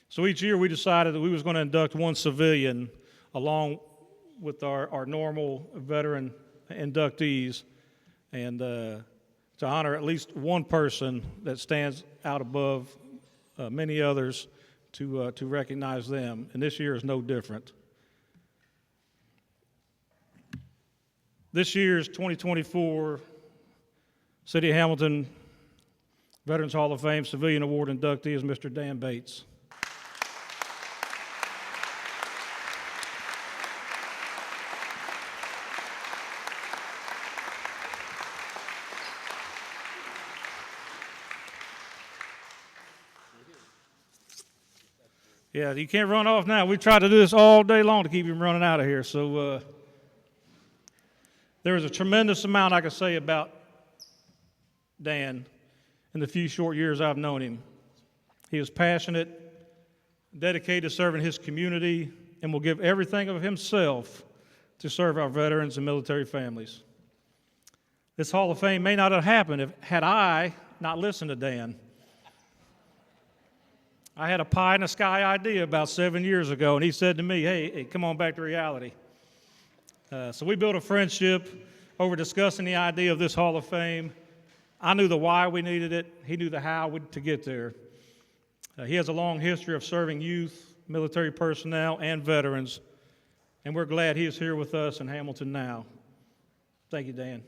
So each year we decided that we was going to induct one civilian along with our normal veteran inductees, and to honor at least one person that stands out above many others to recognize them. And this year is no different. This year's 2024 City of Hamilton Veterans Hall of Fame Civilian Award inductee is Mr. Dan Bates. Yeah, you can't run off now. We tried to do this all day long to keep him running out of here. So there is a tremendous amount I could say about Dan in the few short years I've known him. He is passionate, dedicated to serving his community, and will give everything of himself to serve our veterans and military families. This Hall of Fame may not have happened had I not listened to Dan. I had a pie in the sky idea about 7 years ago, and he said to me, hey, come on back to reality. So we built a friendship over discussing the idea of this Hall of Fame. I knew the why we needed it. He knew the how to get there. He has a long history of serving youth, military personnel, and veterans, and we're glad he is here with us in Hamilton now. Thank you, Dan.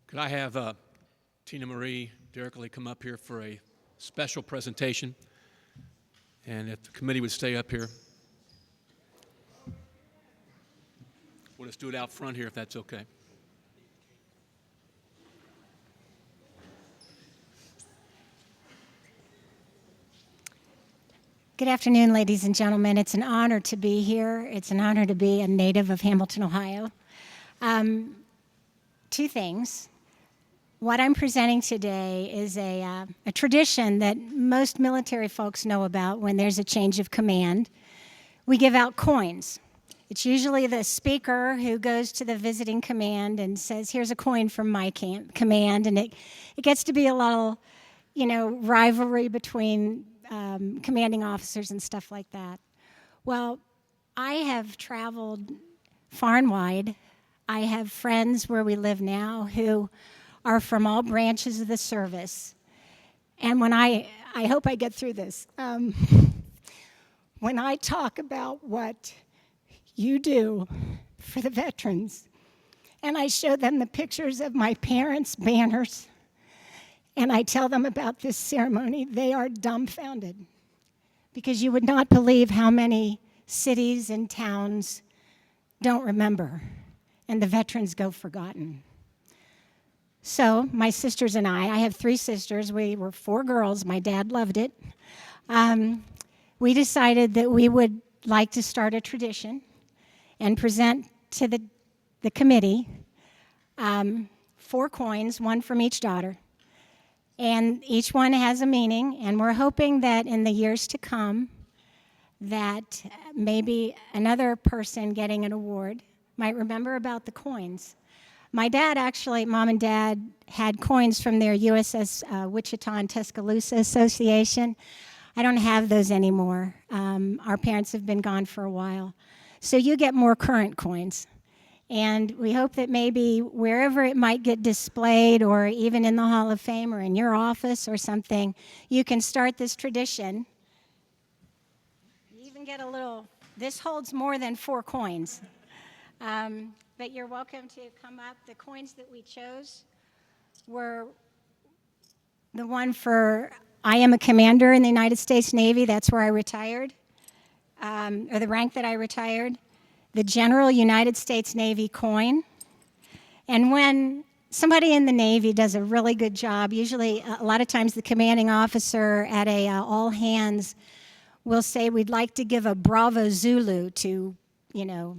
Could I have Tina Marie Derrickly come up here for a special presentation? And if the committee would stay up here. We'll just do it out front here if that's okay. Good afternoon, ladies and gentlemen. It's an honor to be here. It's an honor to be a native of Hamilton, Ohio. Two things. What I'm presenting today is a tradition that most military folks know about when there's a change of command. We give out coins. It's usually the speaker who goes to the visiting command and says, here's a coin from my command, and it gets to be a little, rivalry between commanding officers and stuff like that. Well, I have traveled far and wide. I have friends where we live now who are from all branches of the service. And when I hope I get through this, when I talk about what you do for the veterans, and I show them the pictures of my parents' banners, and I tell them about this ceremony, they are dumbfounded, because you would not believe how many cities and towns don't remember, and the veterans go forgotten. So my sisters and I have 3 sisters. We were 4 girls. My dad loved it. We decided that we would like to start a tradition and present to the committee 4 coins, 1 from each daughter. And each one has a meaning, and we're hoping that in the years to come that maybe another person getting an award might remember about the coins. My dad Mom and Dad had coins from their USS Wichita and Tuscaloosa Association. I don't have those anymore. Our parents have been gone for a while. So you get more current coins. And we hope that maybe wherever it might get displayed, or even in the Hall of Fame or in your office or something, you can start this tradition. You even get this holds more than 4 coins. But you're welcome to come up. The coins that we chose were the one for I am a commander in the United States Navy. That's where I retired, or the rank that I retired. The General United States Navy coin. And when somebody in the Navy does a really good job, usually a lot of times the commanding officer at a all hands will say, we'd like to give a Bravo Zulu to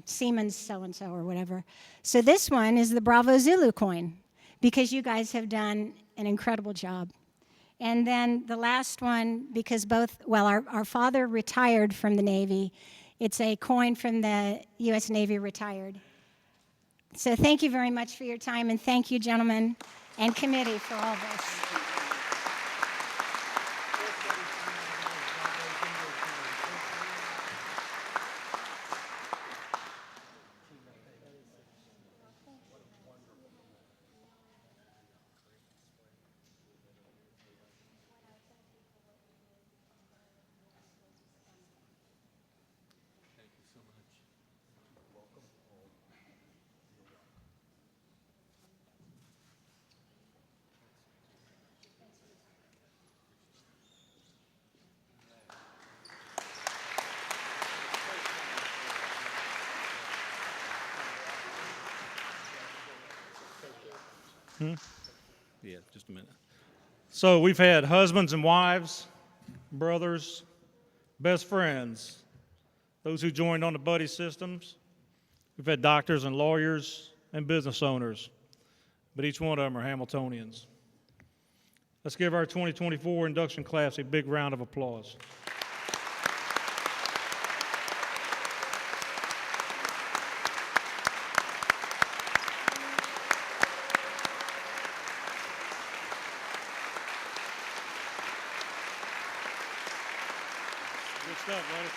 Siemens so-and-so or whatever. So this one is the Bravo Zulu coin, because you guys have done an incredible job. And then the last one, because our father retired from the Navy. It's a coin from the U.S. Navy retired. So thank you very much for your time, and thank you, gentlemen and committee, for all this. Yeah, just a minute. So we've had husbands and wives, brothers, best friends, those who joined on the buddy systems. We've had doctors and lawyers and business owners, but each one of them are Hamiltonians. Let's give our 2024 induction class a big round of applause. Good stuff, buddy.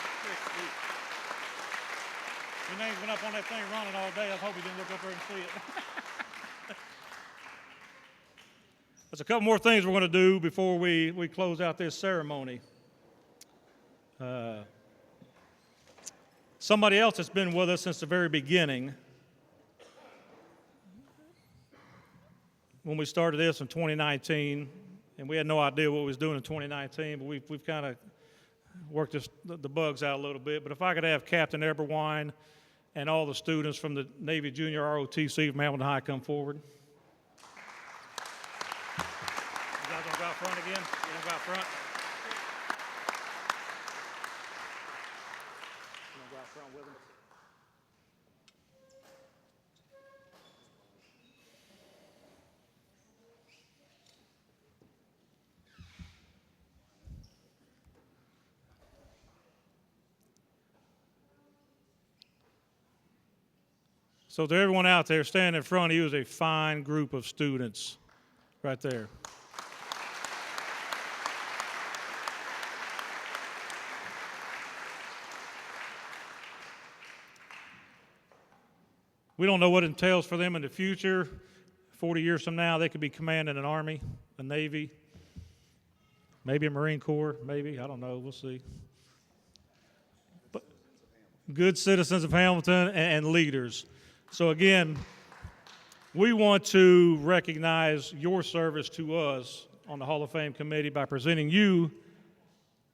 Your name's been up on that thing running all day. I hope you didn't look up there and see it. There's a couple more things we're going to do before we close out this ceremony. Somebody else that's been with us since the very beginning, when we started this in 2019, and we had no idea what we was doing in 2019, but we've kind of worked the bugs out a little bit. But if I could have Captain Eberwine and all the students from the Navy Junior ROTC from Hamilton High come forward. You guys want to go out front again? You want to go out front? You want to go out front with them? So to everyone out there standing in front of you is a fine group of students right there. We don't know what it entails for them in the future. 40 years from now, they could be commanding an Army, a Navy, maybe a Marine Corps, maybe. I don't know. We'll see. But good citizens of Hamilton and leaders. So again, we want to recognize your service to us on the Hall of Fame committee by presenting you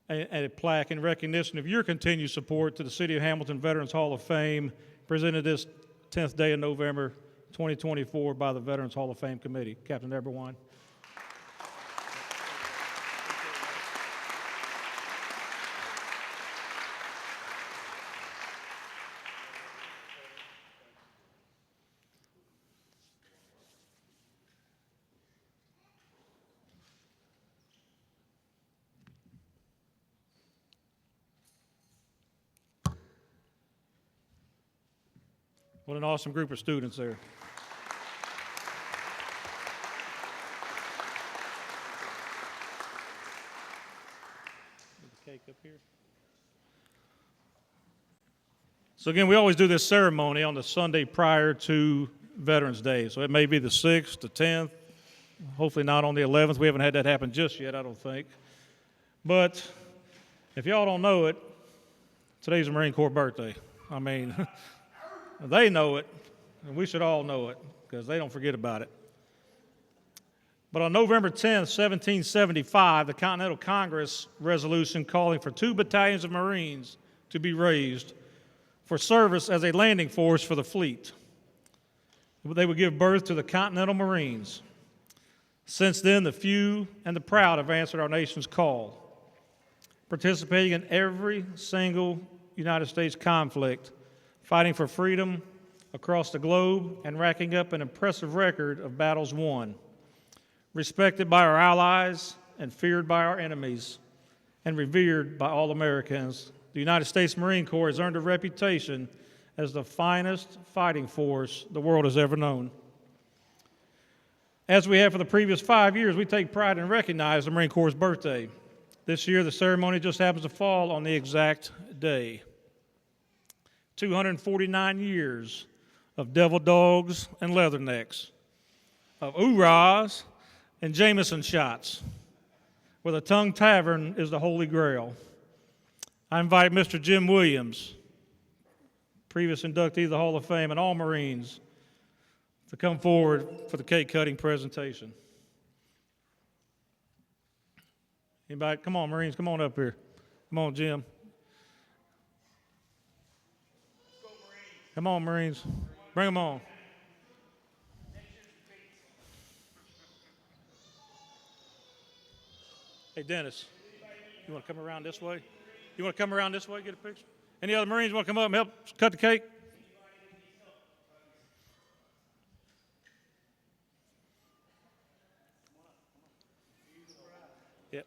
a plaque in recognition of your continued support to the City of Hamilton Veterans Hall of Fame, presented this 10th day of November 2024 by the Veterans Hall of Fame committee. Captain Eberwine. What an awesome group of students there. The cake up here. So again, we always do this ceremony on the Sunday prior to Veterans Day. So it may be the 6th, the 10th, hopefully not on the 11th. We haven't had that happen just yet, I don't think. But if y'all don't know it, today's a Marine Corps birthday. I mean, they know it, and we should all know it, because they don't forget about it. But on November 10th, 1775, the Continental Congress resolution calling for 2 battalions of Marines to be raised for service as a landing force for the fleet. They would give birth to the Continental Marines. Since then, the few and the proud have answered our nation's call, participating in every single United States conflict fighting for freedom across the globe and racking up an impressive record of battles won. Respected by our allies and feared by our enemies and revered by all Americans, the United States Marine Corps has earned a reputation as the finest fighting force the world has ever known. As we have for the previous 5 years, we take pride and recognize the Marine Corps' birthday. This year, the ceremony just happens to fall on the exact day. 249 years of devil dogs and leathernecks, of oorahs and Jameson shots, where the Tongue Tavern is the Holy Grail. I invite Mr. Jim Williams, previous inductee of the Hall of Fame, and all Marines to come forward for the cake cutting presentation. Anybody? Come on, Marines, come on up here. Come on, Jim. Come on, Marines. Bring them on. Hey, Dennis, you want to come around this way? You want to come around this way, get a picture? Any other Marines want to come up and help cut the cake? Yep.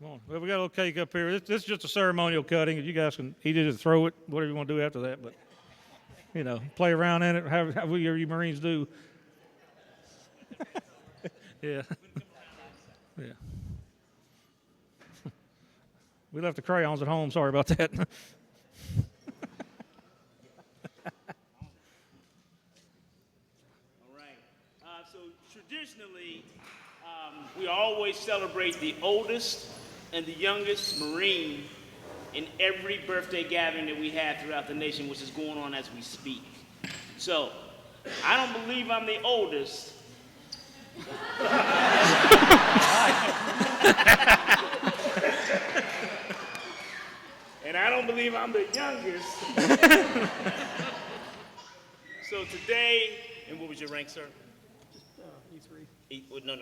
Come on. Well, we got a little cake up here. This is just a ceremonial cutting. You guys can eat it or throw it, whatever you want to do after that. But, you know, play around in it, however you Marines do. Yeah. Yeah. We left the crayons at home. Sorry about that. All right. So traditionally, we always celebrate the oldest and the youngest Marine in every birthday gathering that we have throughout the nation, which is going on as we speak. So I don't believe I'm the oldest. And I don't believe I'm the youngest. So today, and what was your rank, sir? E3. No.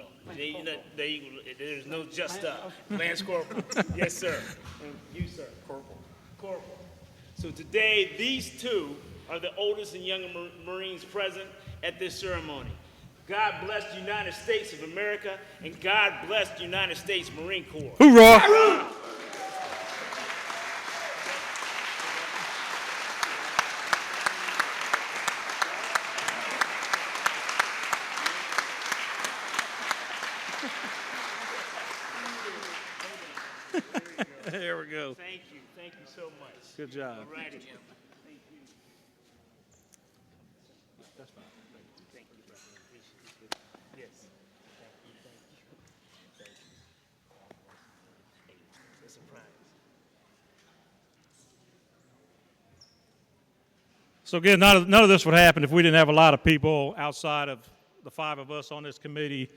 There's no just up. Lance Corporal. Yes, sir. And you, sir? Corporal. Corporal. So today, these two are the oldest and younger Marines present at this ceremony. God bless the United States of America, and God bless the United States Marine Corps. Hoorah! There we go. Thank you so much. Good job. All righty. Thank you. That's fine. Thank you, brother. Appreciate it. Yes. Thank you. Hey, it's a surprise. So again, none of this would happen if we didn't have a lot of people outside of the five of us on this committee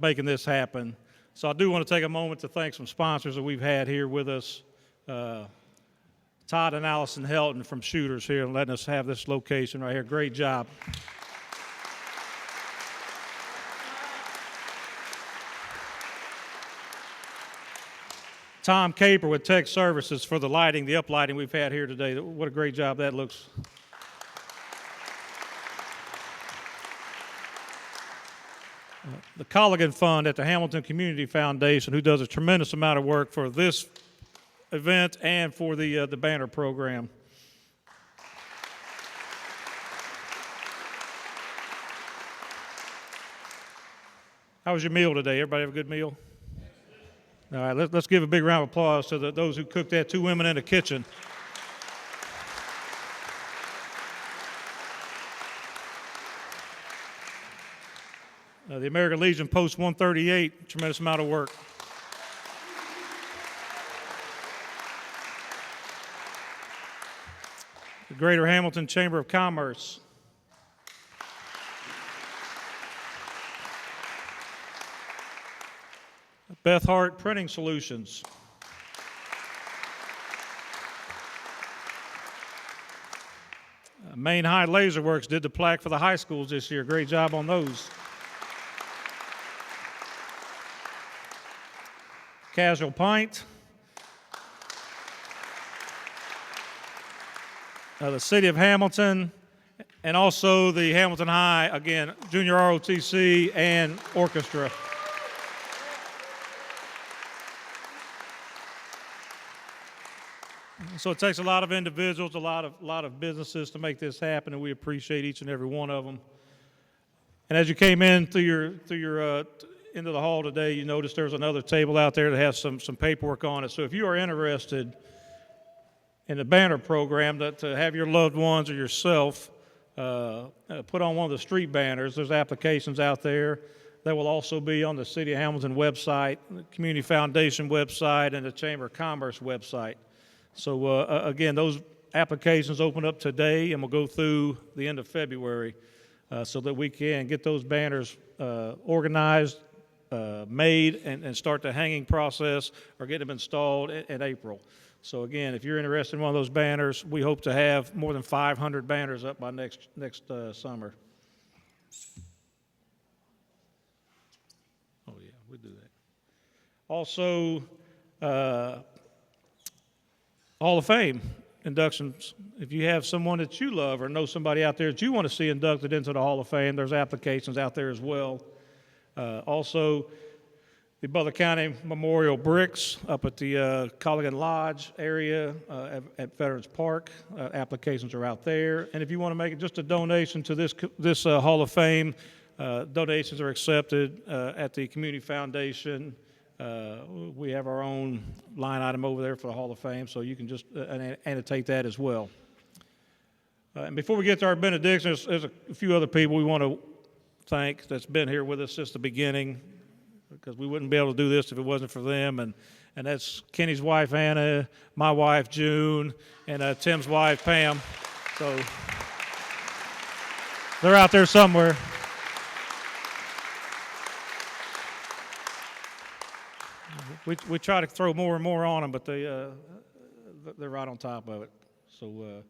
making this happen. So I do want to take a moment to thank some sponsors that we've had here with us. Todd and Allison Helton from Shooters here and letting us have this location right here. Great job. Tom Caper with Tech Services for the lighting, the uplighting we've had here today. What a great job that looks. The Colligan Fund at the Hamilton Community Foundation, who does a tremendous amount of work for this event and for the banner program. How was your meal today? Everybody have a good meal? All right, let's give a big round of applause to those who cooked that, two women in the kitchen. The American Legion Post 138, tremendous amount of work. The Greater Hamilton Chamber of Commerce. Beth Hart Printing Solutions. Maine High Laser Works did the plaque for the high schools this year. Great job on those. Casual Pint. the City of Hamilton, and also the Hamilton High, again, Junior ROTC and Orchestra. So it takes a lot of individuals, a lot of businesses to make this happen, and we appreciate each and every one of them. And as you came in through your into the hall today, you noticed there's another table out there that has some paperwork on it. So if you are interested in the banner program to have your loved ones or yourself put on one of the street banners, there's applications out there that will also be on the City of Hamilton website, the Community Foundation website, and the Chamber of Commerce website. So again, those applications open up today and will go through the end of February so that we can get those banners organized, made, and start the hanging process or get them installed in April. So again, if you're interested in one of those banners, we hope to have more than 500 banners up by next summer. Oh yeah, we do that. Also, Hall of Fame inductions. If you have someone that you love or know somebody out there that you want to see inducted into the Hall of Fame, there's applications out there as well. Also, the Butler County Memorial Bricks up at the Colligan Lodge area at Veterans Park. Applications are out there. And if you want to make it just a donation to this Hall of Fame, donations are accepted at the Community Foundation. We have our own line item over there for the Hall of Fame, so you can just annotate that as well. And before we get to our benediction, there's a few other people we want to thank that's been here with us since the beginning, because we wouldn't be able to do this if it wasn't for them. And that's Kenny's wife, Anna, my wife, June, and Tim's wife, Pam. So they're out there somewhere. We try to throw more and more on them, but they're right on top of it. So,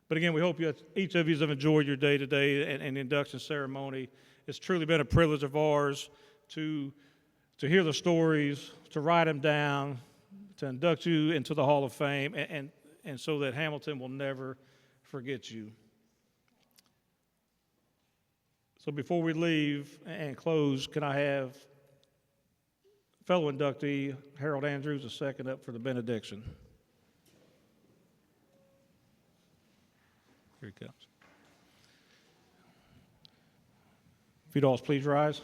but again, we hope each of you have enjoyed your day today and the induction ceremony. It's truly been a privilege of ours to hear the stories, to write them down, to induct you into the Hall of Fame, and so that Hamilton will never forget you. So before we leave and close, can I have fellow inductee Harold Andrews a second up for the benediction? Here he comes. If you'd all please rise.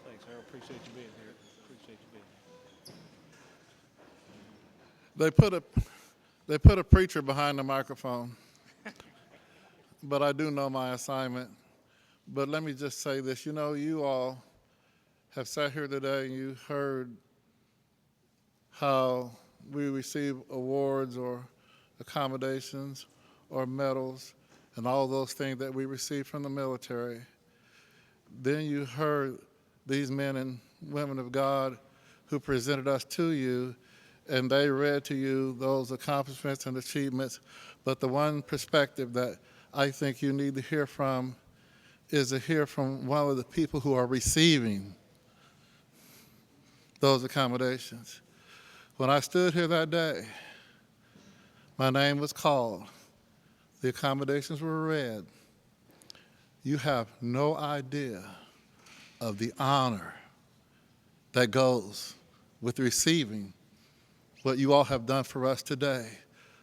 Thanks, Harold. Appreciate you being here. Appreciate you being here. They put a preacher behind the microphone, but I do know my assignment. But let me just say this. You know, you all have sat here today and you heard how we receive awards or accommodations or medals and all those things that we receive from the military. Then you heard these men and women of God who presented us to you, and they read to you those accomplishments and achievements. But the one perspective that I think you need to hear from is to hear from one of the people who are receiving those accommodations. When I stood here that day, my name was called. The accommodations were read. You have no idea of the honor that goes with receiving what you all have done for us today.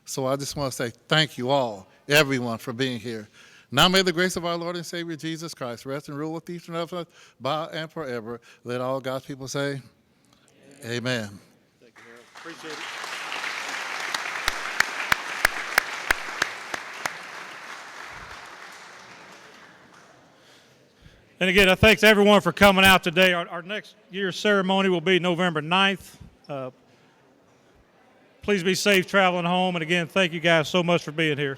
So I just want to say thank you all, everyone, for being here. Now may the grace of our Lord and Savior Jesus Christ rest and rule with each and every one of us by and forever. Let all God's people say, amen. Thank you, Harold. Appreciate it. And again, I thank everyone for coming out today. Our next year's ceremony will be November 9th. Please be safe traveling home. And again, thank you guys so much for being here.